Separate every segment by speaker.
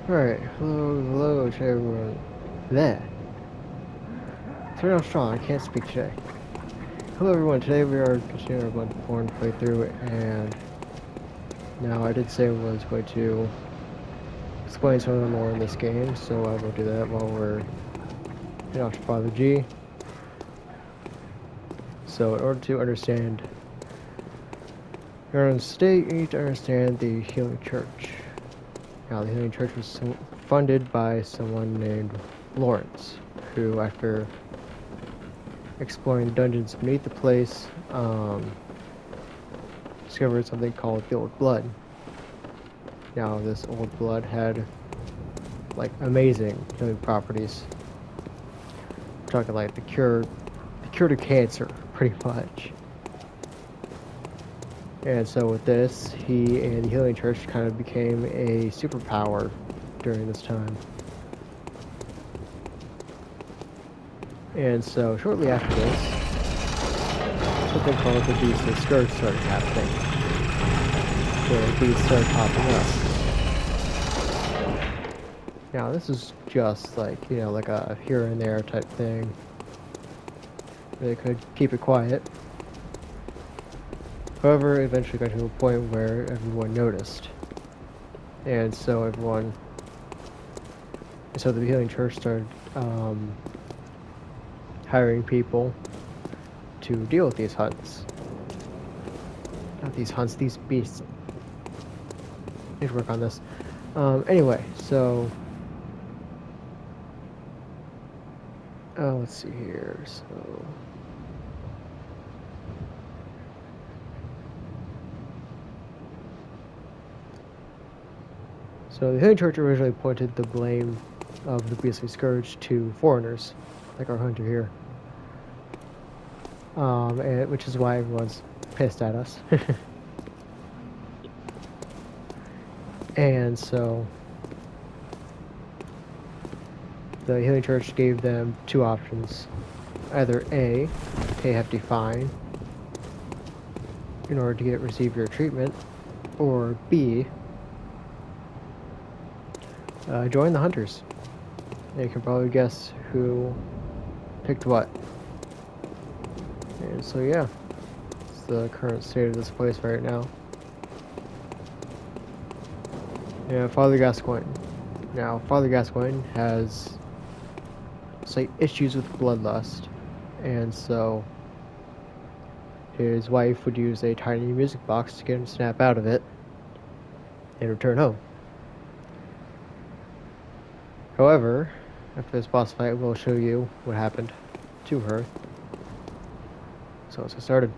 Speaker 1: Alright, hello to everyone. There. Turn out strong, I can't speak today. Hello everyone, today we are continuing our Bloodborne playthrough, and now I did say I was going to explain some of the lore in this game, so I will do that while we're heading off to Father G. So in order to understand your own state, you need to understand the Healing Church. Now, the Healing Church was funded by someone named Lawrence, who, after exploring the dungeons beneath the place, discovered something called the Old Blood. Now, this Old Blood had, like, amazing healing properties. We're talking like the cure to cancer, pretty much. And so with this, he and the Healing Church kind of became a superpower during this time. And so shortly after this, something called the Beastly Scourge started happening, where beasts started popping up. Now this is just like, you know, like a here and there type thing. They could keep it quiet. However, it eventually got to a point where everyone noticed. And so the Healing Church started hiring people to deal with these hunts. Not these hunts, these beasts. Need to work on this. Anyway, so let's see here. So the Healing Church originally pointed the blame of the Beastly Scourge to foreigners, like our hunter here. Which is why everyone's pissed at us. And so the Healing Church gave them two options. Either A, pay a hefty fine in order to receive your treatment, or B, join the hunters. You can probably guess who picked what. And so yeah, it's the current state of this place right now. Yeah, Father Gascoigne. Now, Father Gascoigne has slight issues with bloodlust, and so his wife would use a tiny music box to get him to snap out of it and return home. However, after this boss fight, we'll show you what happened to her. So let's get started.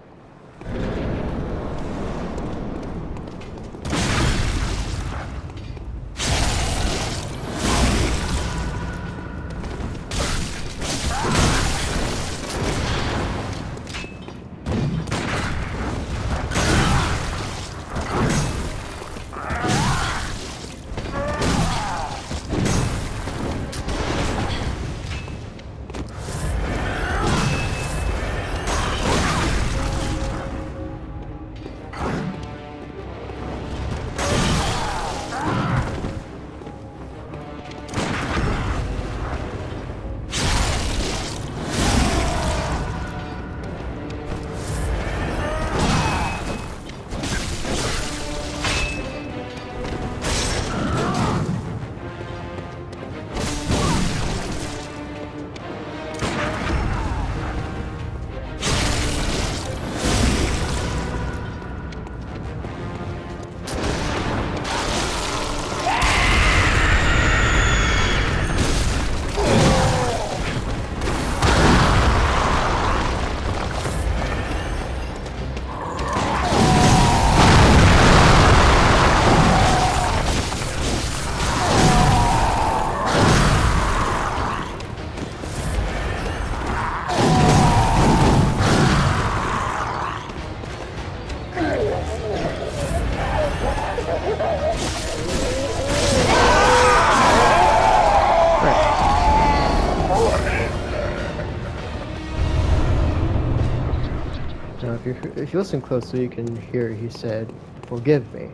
Speaker 1: Now, if you listen closely, you can hear he said, "Forgive me."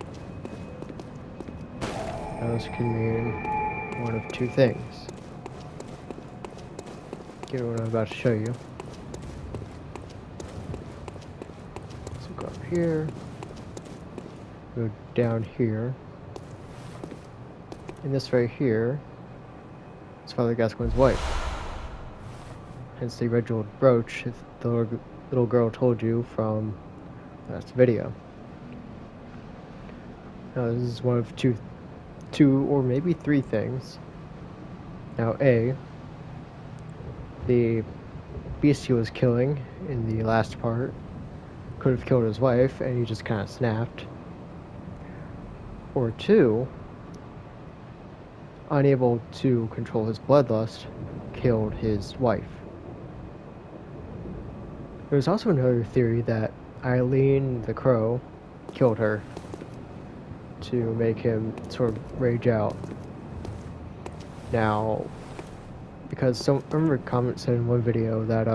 Speaker 1: Those can mean one of two things. Get what I'm about to show you. So go up here, go down here, and this right here is Father Gascoigne's wife. Hence the red jeweled brooch the little girl told you from last video. Now this is one of two or maybe three things. Now A, the beast he was killing in the last part could have killed his wife and he just kind of snapped. Or two, unable to control his bloodlust, killed his wife. There's also another theory that Eileen the Crow killed her to make him sort of rage out. Now, because I remember a comment said in one video that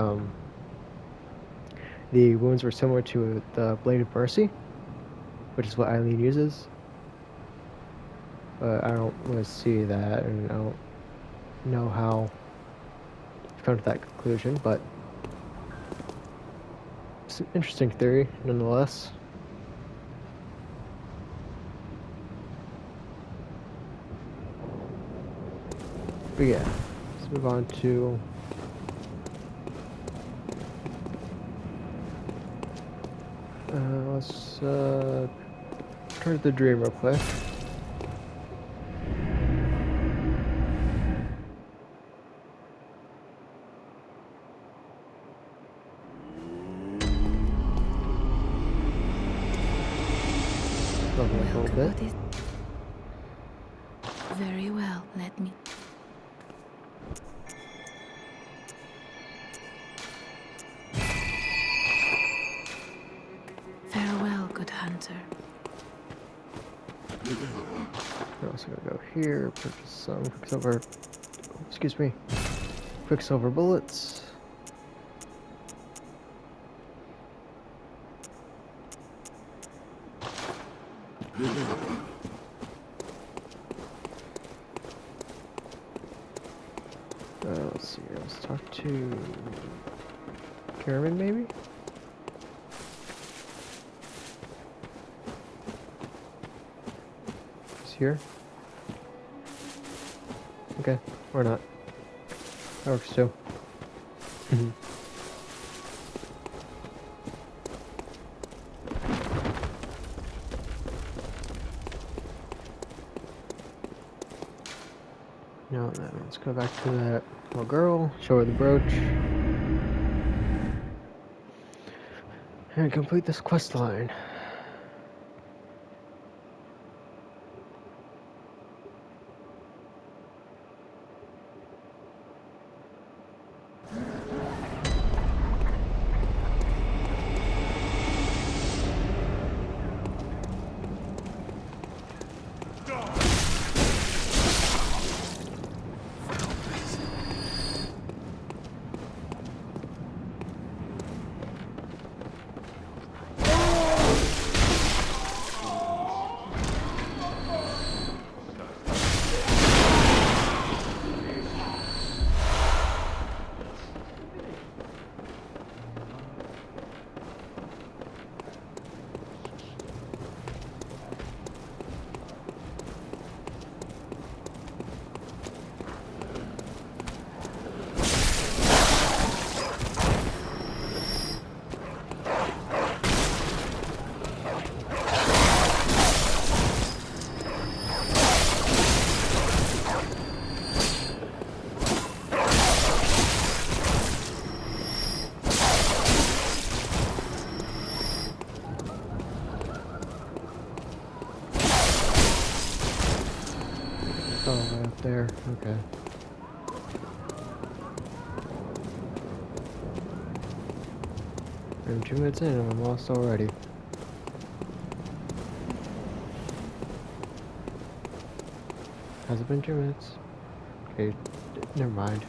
Speaker 1: the wounds were similar to the Blade of Mercy, which is what Eileen uses. But I don't really see that, and I don't know how to come to that conclusion, but it's an interesting theory, nonetheless. But yeah, let's move on to let's turn to the dream real quick. Level a little bit.
Speaker 2: Very well, let me. Farewell, good hunter.
Speaker 1: We're also gonna go here, purchase some Quicksilver. Excuse me. Quicksilver bullets. Let's see. Let's talk to Karen, maybe. He's here. Okay, or not. That works too. No, let's go back to that little girl, show her the brooch, and complete this quest line. Oh, right up there. Okay. I'm 2 minutes in and I'm lost already. Has it been 2 minutes? Okay, never mind.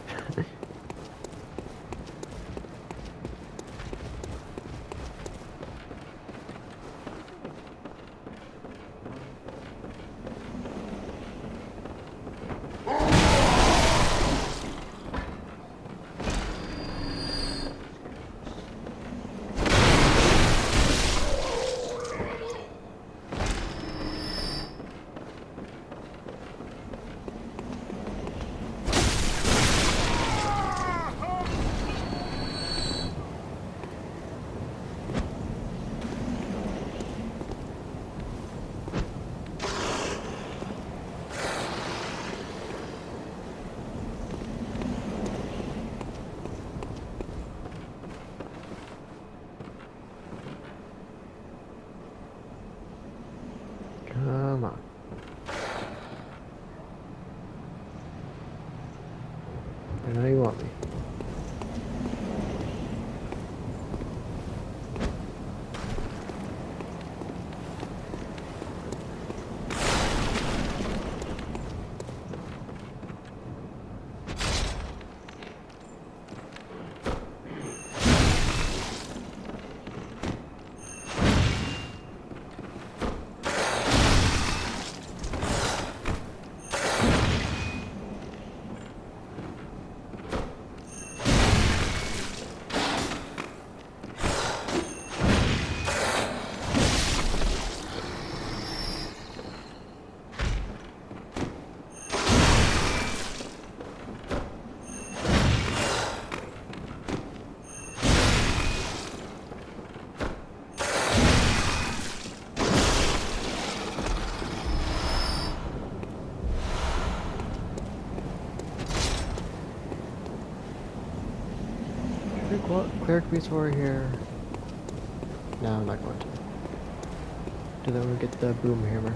Speaker 1: cleric beast over here. No, I'm not going to. Do then we get the boom hammer.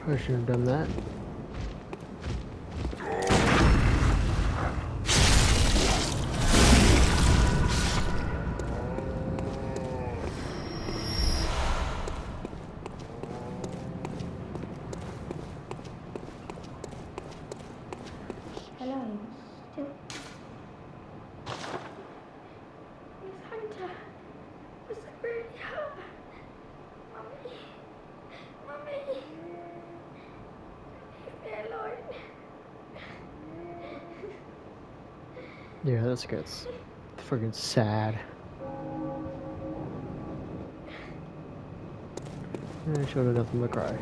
Speaker 1: I should have done that.
Speaker 3: Hello. Still. Miss Hunter. Was it really hard? Mummy. Mummy. Leave me alone.
Speaker 1: Yeah, that's good. It's freaking sad. I showed her nothing but cry.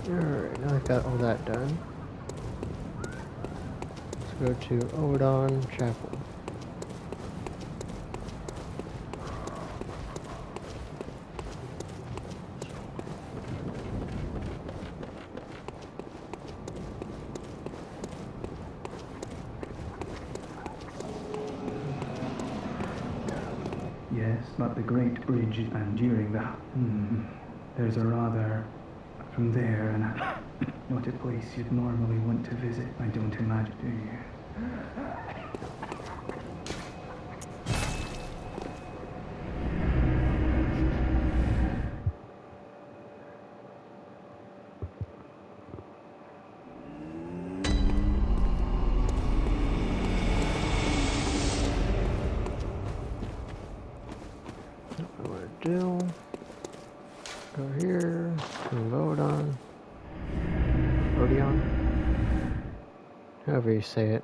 Speaker 1: Alright, now I've got all that done. Let's go to Odon Chapel.
Speaker 4: Yes, but the Great Bridge, and during the... there's a rather... from there, and not a place you'd normally want to visit, I don't imagine, do you?
Speaker 1: What I want to do. Go here. Load on. Odeon. However you say it.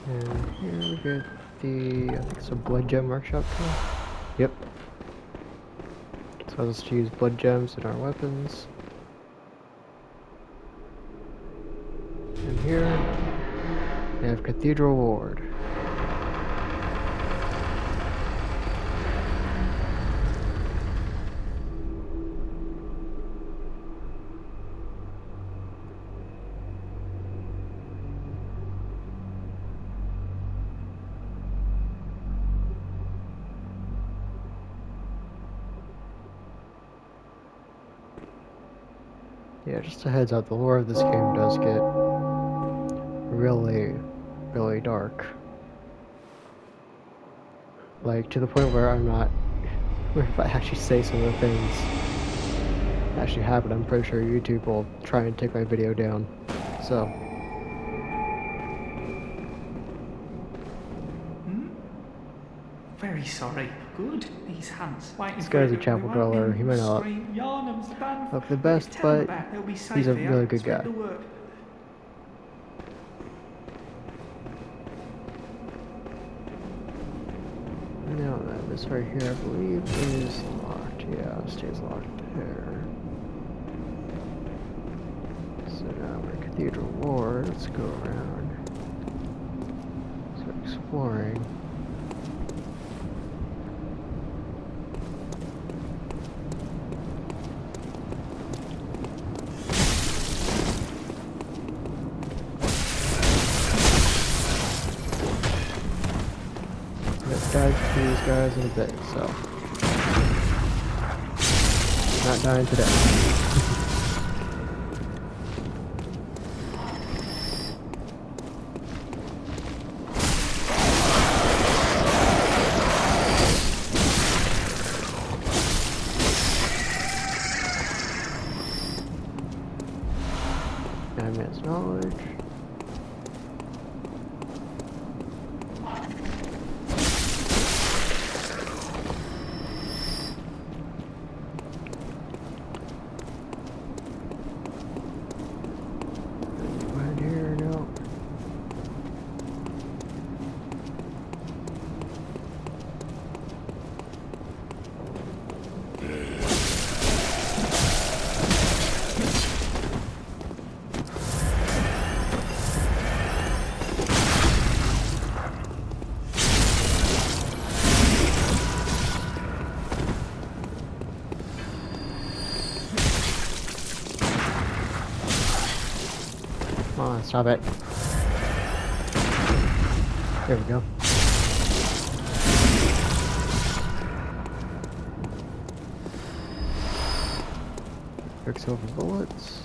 Speaker 1: And here we get the, I think it's a blood gem workshop tool. Yep. So let's use blood gems in our weapons. And here we have Cathedral Ward. Yeah, just a heads up, the lore of this game does get really, really dark. Like, to the point where I'm not, where if I actually say some of the things actually happen, I'm pretty sure YouTube will try and take my video down. So.
Speaker 5: Very sorry. Good. These hands.
Speaker 1: This guy's a chapel dweller. He might not look the best, but he's a really good guy. Now this right here, I believe, is locked. Yeah, it stays locked there. So now we're at Cathedral Ward. Let's go around. Start exploring. Dive to these guys in a bit, so not dying today. Man's knowledge. Come on, stop it. There we go. Quicksilver bullets.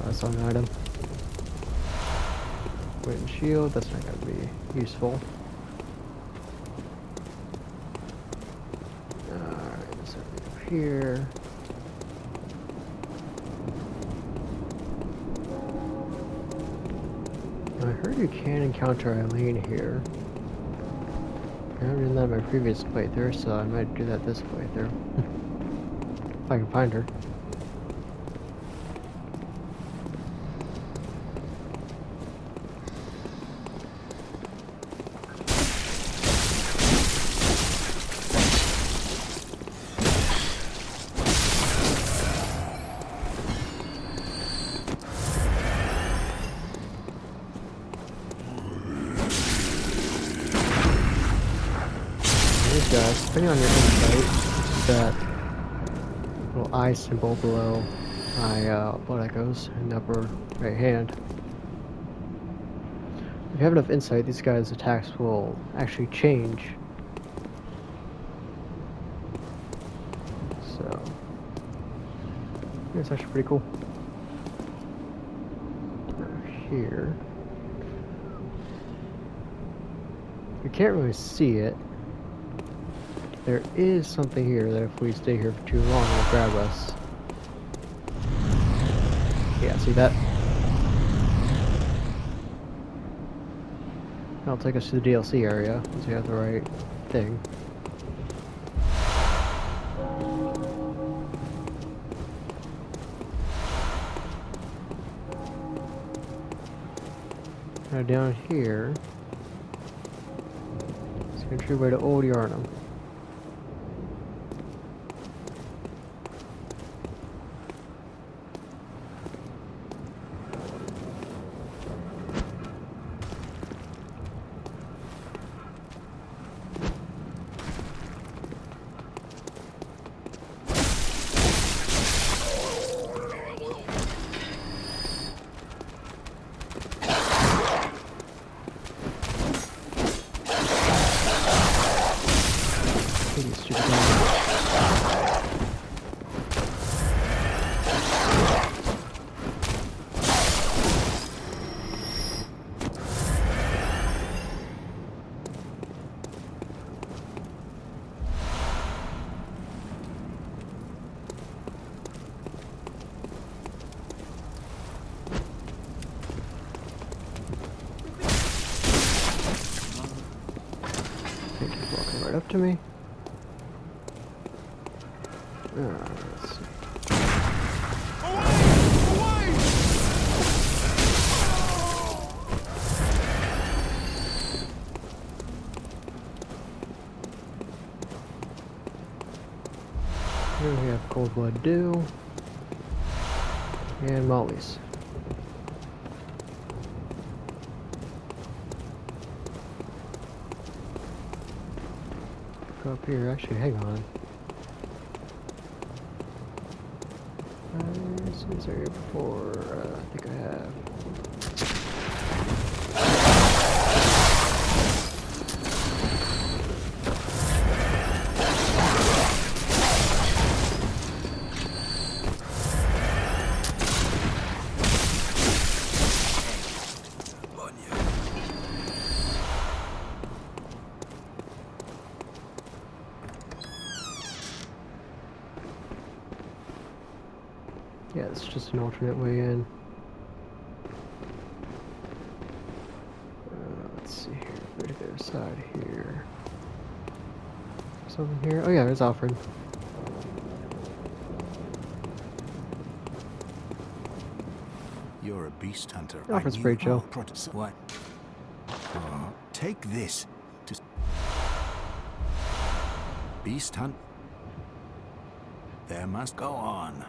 Speaker 1: That's an item. Weight and shield, that's not going to be useful. Alright, so up here. I heard you can encounter Eileen here. I haven't done that in my previous playthrough, so I might do that this playthrough. If I can find her. Guys, depending on your insight, that little eye symbol below my blood echoes in the upper right hand. If you have enough insight, these guys' attacks will actually change. So, it's actually pretty cool. Now here, you can't really see it. There is something here that if we stay here for too long, will grab us. Yeah, see that? That'll take us to the DLC area, once we have the right thing. Now down here, it's the entryway to Old Yarnum. up to me? Let's see. Here we have Cold Blood Dew and Molly's. Go up here. Actually, hang on. I've seen this area before. I think I have. Yeah, it's just an alternate way in. Let's see here. Go to the other side here. Something here. Oh yeah, there's Alfred.
Speaker 6: You're a beast hunter.
Speaker 1: Alfred's pretty chill.
Speaker 6: What? Take this to beast hunt. There must go on.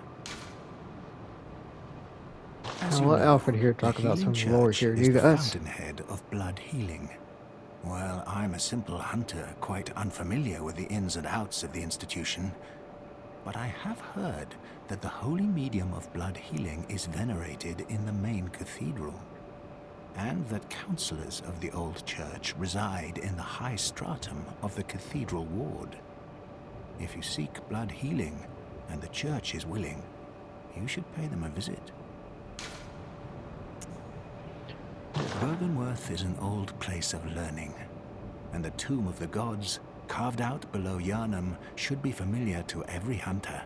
Speaker 6: As
Speaker 1: I'll
Speaker 6: you
Speaker 1: let
Speaker 6: know,
Speaker 1: Alfred here talk
Speaker 6: the
Speaker 1: about
Speaker 6: healing
Speaker 1: some lore
Speaker 6: church
Speaker 1: here.
Speaker 6: is
Speaker 1: You
Speaker 6: the
Speaker 1: guys.
Speaker 6: fountainhead of blood healing. Well, I'm a simple hunter, quite unfamiliar with the ins and outs of the institution. But I have heard that the holy medium of blood healing is venerated in the main cathedral, and that counselors of the old church reside in the high stratum of the cathedral ward. If you seek blood healing, and the church is willing, you should pay them a visit. Byrgenwerth is an old place of learning, and the Tomb of the Gods, carved out below Yharnam, should be familiar to every hunter.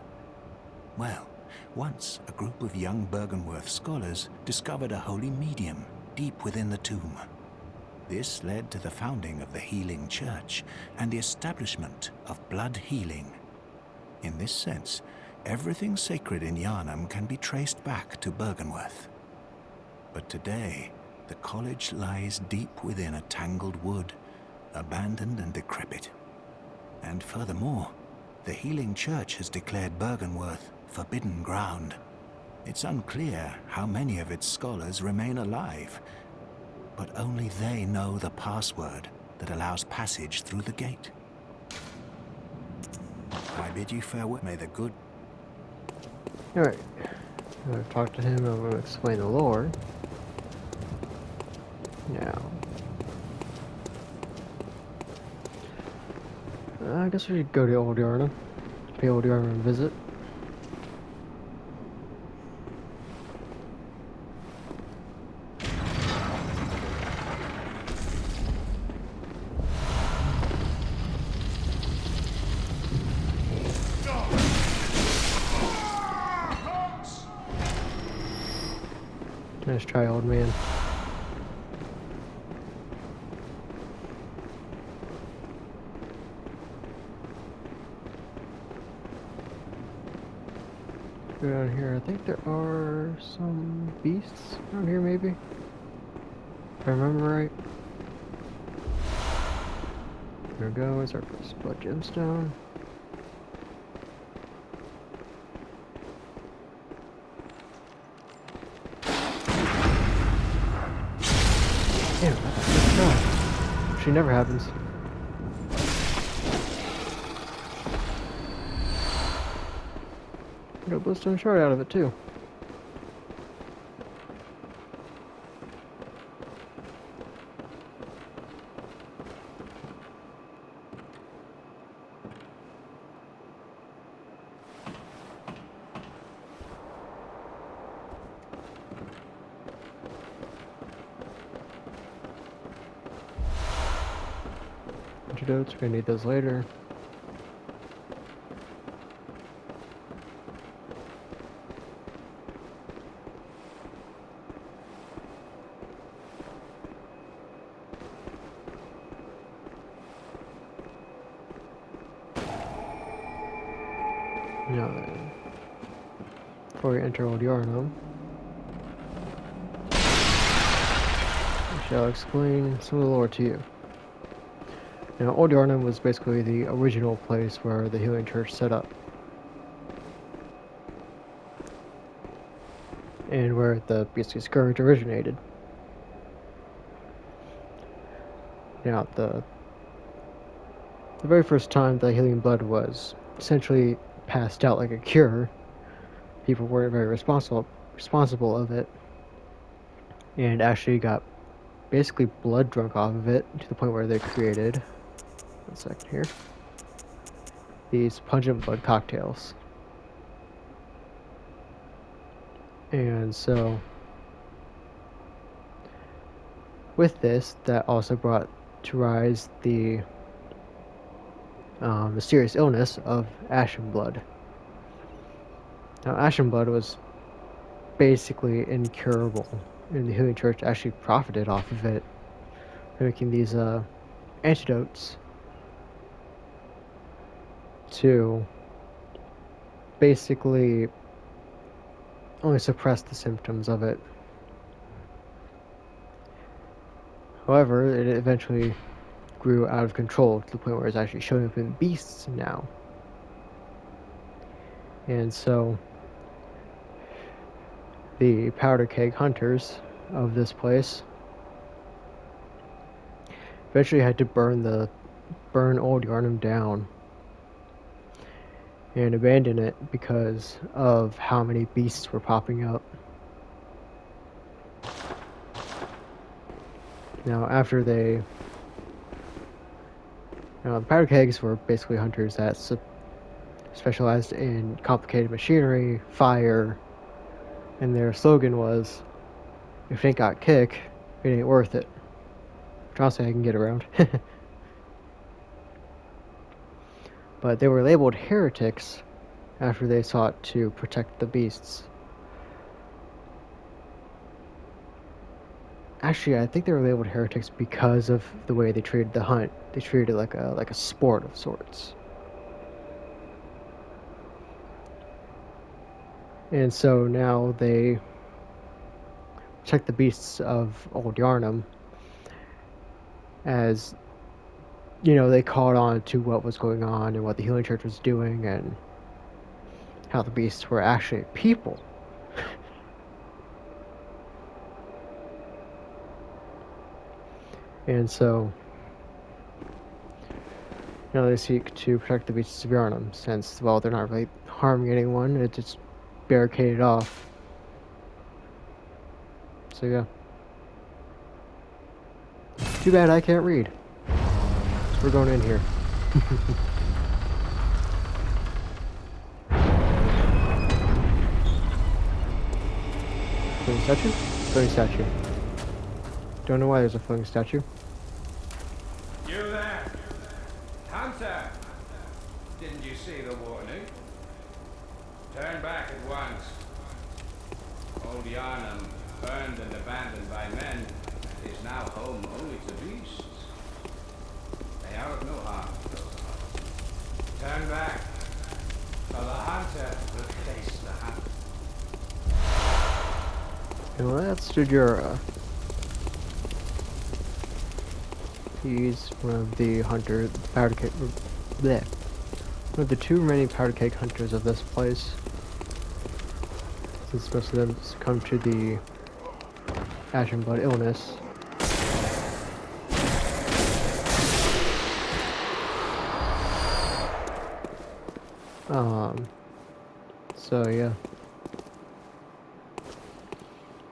Speaker 6: Well, once a group of young Byrgenwerth scholars discovered a holy medium deep within the tomb. This led to the founding of the Healing Church and the establishment of blood healing. In this sense, everything sacred in Yharnam can be traced back to Byrgenwerth. But today, the college lies deep within a tangled wood, abandoned and decrepit. And furthermore, the Healing Church has declared Byrgenwerth forbidden ground. It's unclear how many of its scholars remain alive, but only they know the password that allows passage through the gate. I bid you farewell. May the good...
Speaker 1: Alright. I'm going to talk to him. I'm going to explain the lore. Now. I guess we should go to Old Yharnam. Pay Old Yharnam a visit. Nice try, old man. Go down here. I think there are some beasts around here, maybe? If I remember right. There we go. It's our first blood gemstone. Damn, that's a good shot. She never happens. Got a blistone shard out of it too. Antidotes, we're gonna need those later. Now, before we enter Old Yarnum, I shall explain some of the lore to you. Now, Old Yarnum was basically the original place where the Healing Church set up, and where the Beastly Scourge originated. Now, the very first time the healing blood was essentially passed out like a cure, people weren't very responsible of it, and actually got basically blood drunk off of it to the point where they created, one second here, these pungent blood cocktails. And so, with this, that also brought to rise the mysterious illness of ashen blood. Now, ashen blood was basically incurable, and the Healing Church actually profited off of it, making these antidotes to basically only suppress the symptoms of it. However, it eventually grew out of control to the point where it's actually showing up in beasts now. And so, the powder keg hunters of this place eventually had to burn Old Yarnum down and abandon it because of how many beasts were popping up. Now, after the powder kegs were basically hunters that specialized in complicated machinery, fire, and their slogan was, "If it ain't got kick, it ain't worth it." Which honestly I can get around. But they were labeled heretics after they sought to protect the beasts. Actually, I think they were labeled heretics because of the way they treated the hunt. They treated it like a sport of sorts. And so now they protect the beasts of Old Yarnum as, they caught on to what was going on and what the Healing Church was doing and how the beasts were actually people. And so, they seek to protect the beasts of Yarnum since, well, they're not really harming anyone, it's just barricaded off. So yeah. Too bad I can't read. So we're going in here. Floating statue? Floating statue. Don't know why there's a floating statue.
Speaker 7: You there? Hunter! Didn't you see the warning? Turn back at once. Old Yarnum, burned and abandoned by men, is now home only to beasts. They are of no harm. Turn back, for the hunter will face the hunt.
Speaker 1: And that's Jujura. He's one of the powder keg, one of the two remaining powder keg hunters of this place, since most of them succumbed to the ashen blood illness. So yeah.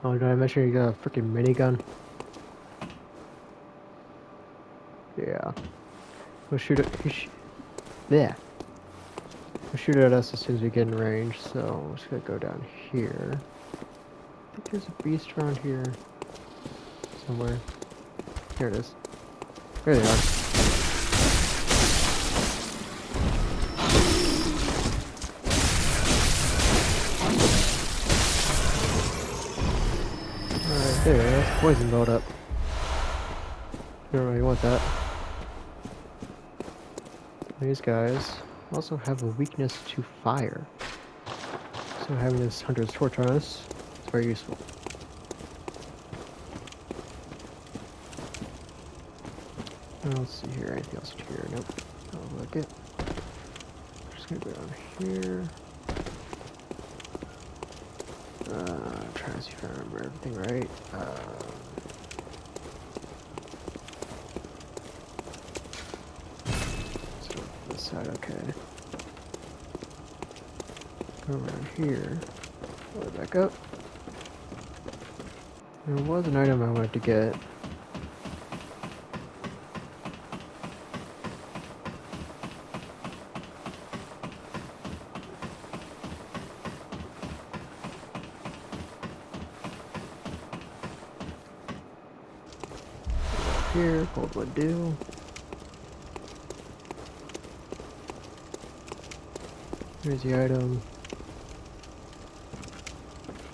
Speaker 1: Oh, did I mention you got a freaking minigun? Yeah. We'll shoot it. Yeah. We'll shoot it at us as soon as we get in range. So I'm just gonna go down here. I think there's a beast around here somewhere. Here it is. There they are. Alright, there. That's poison build up. You don't really want that. These guys also have a weakness to fire. So having this hunter's torch on us is very useful. Let's see here, anything else here? Nope. I'll look it. Just gonna go down here. Trying to see if I remember everything right. So this side, okay. Go around here. All the way back up. There was an item I wanted to get. Here, cold wood dew. Here's the item.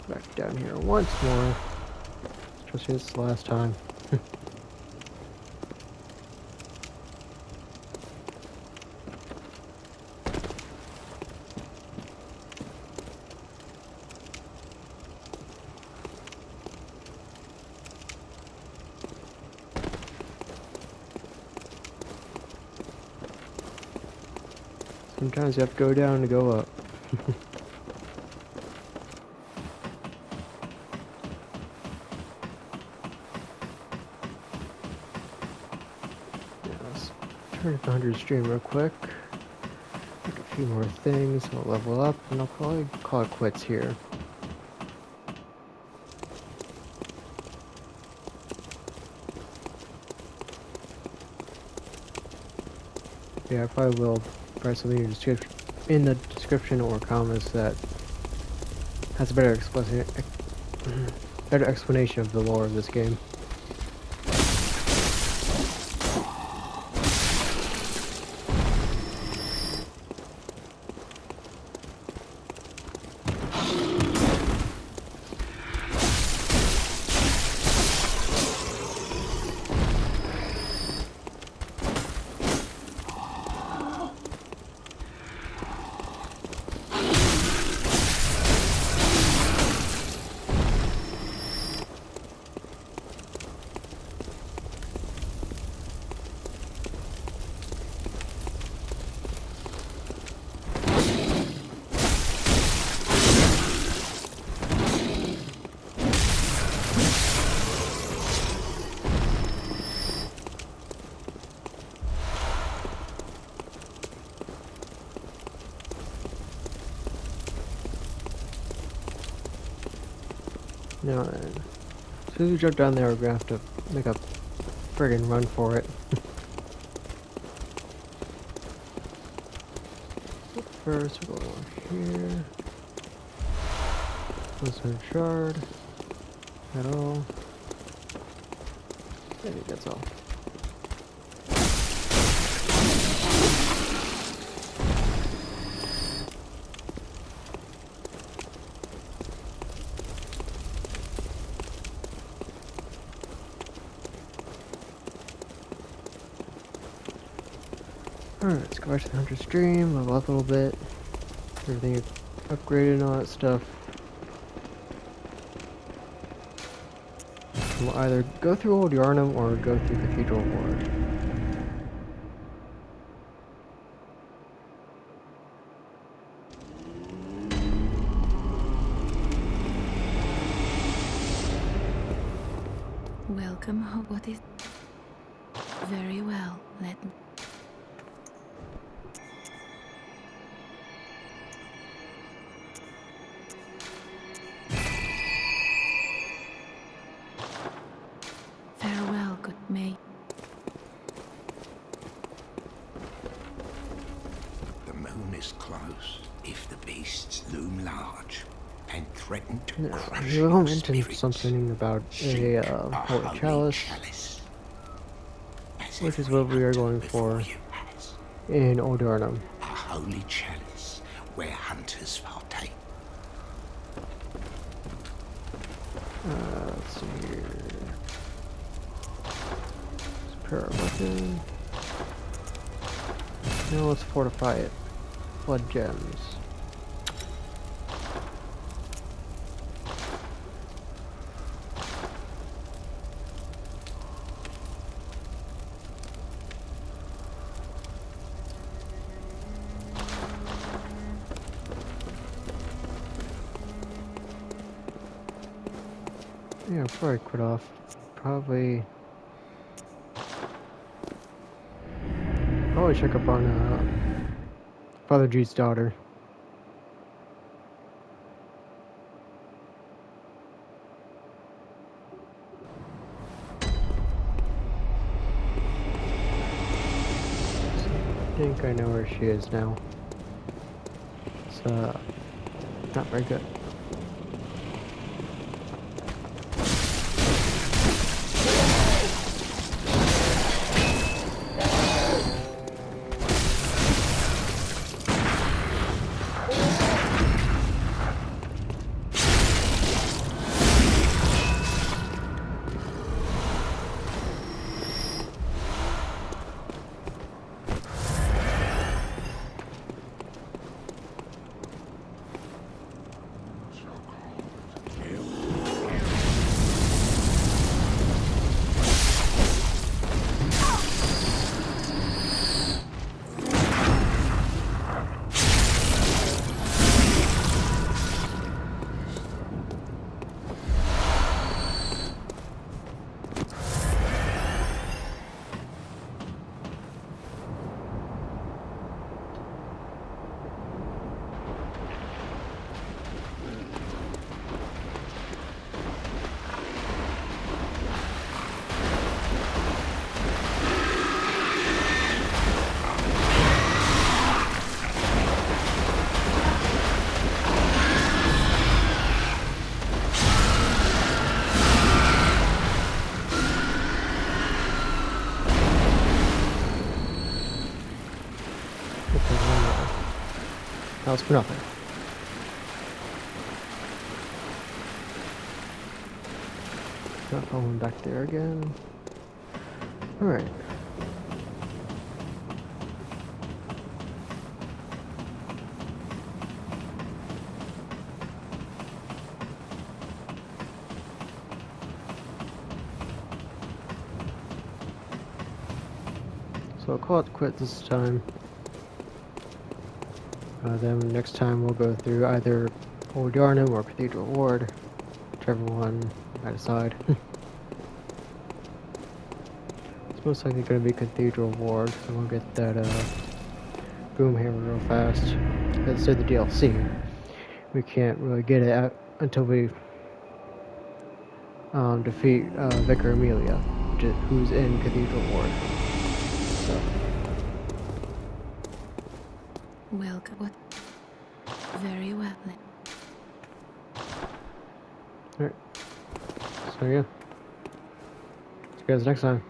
Speaker 1: Back down here once more. Trust me, this is the last time. Sometimes you have to go down to go up. Yeah, let's turn up the 100 stream real quick. Make a few more things, I'll level up, and I'll probably call it quits here. Yeah, I probably will write something in the description or comments that has a better explanation of the lore of this game. Now then, as soon as we jump down there, we're gonna have to make a friggin' run for it. First, we'll go over here. Close shard. At all. I think that's all. Alright, let's go back to the Hunter stream, level up a little bit. Everything is upgraded and all that stuff. We'll either go through Old Yarnum or go through Cathedral Ward.
Speaker 2: Welcome home. What is... Very well, let me... Farewell, good May.
Speaker 6: The moon is close. If the beasts loom large and threaten to
Speaker 1: Yeah,
Speaker 6: crush
Speaker 1: you
Speaker 6: your
Speaker 1: mentioned
Speaker 6: spirits,
Speaker 1: something about
Speaker 6: seek
Speaker 1: a
Speaker 6: a
Speaker 1: holy
Speaker 6: holy
Speaker 1: chalice,
Speaker 6: as
Speaker 1: which is
Speaker 6: every
Speaker 1: what we are
Speaker 6: hunter
Speaker 1: going
Speaker 6: before
Speaker 1: for
Speaker 6: you has.
Speaker 1: in Old Yarnum.
Speaker 6: A holy chalice where hunters partake.
Speaker 1: Let's see here. Let's prepare our weapon. Now let's fortify it. blood gems. Yeah, before I quit off, probably check up on Father G's daughter. I think I know where she is now. It's not very good. That was for nothing. Not falling back there again. Alright. So I'll call it quit this time. Then next time we'll go through either Old Yarnum or Cathedral Ward, whichever one I decide. It's most likely going to be Cathedral Ward, so we'll get that boom hammer real fast. Let's say the DLC. We can't really get it out until we defeat Vicar Amelia, who's in Cathedral Ward. So.
Speaker 2: Welcome. What? Very well then.
Speaker 1: Alright. So yeah. See you guys next time.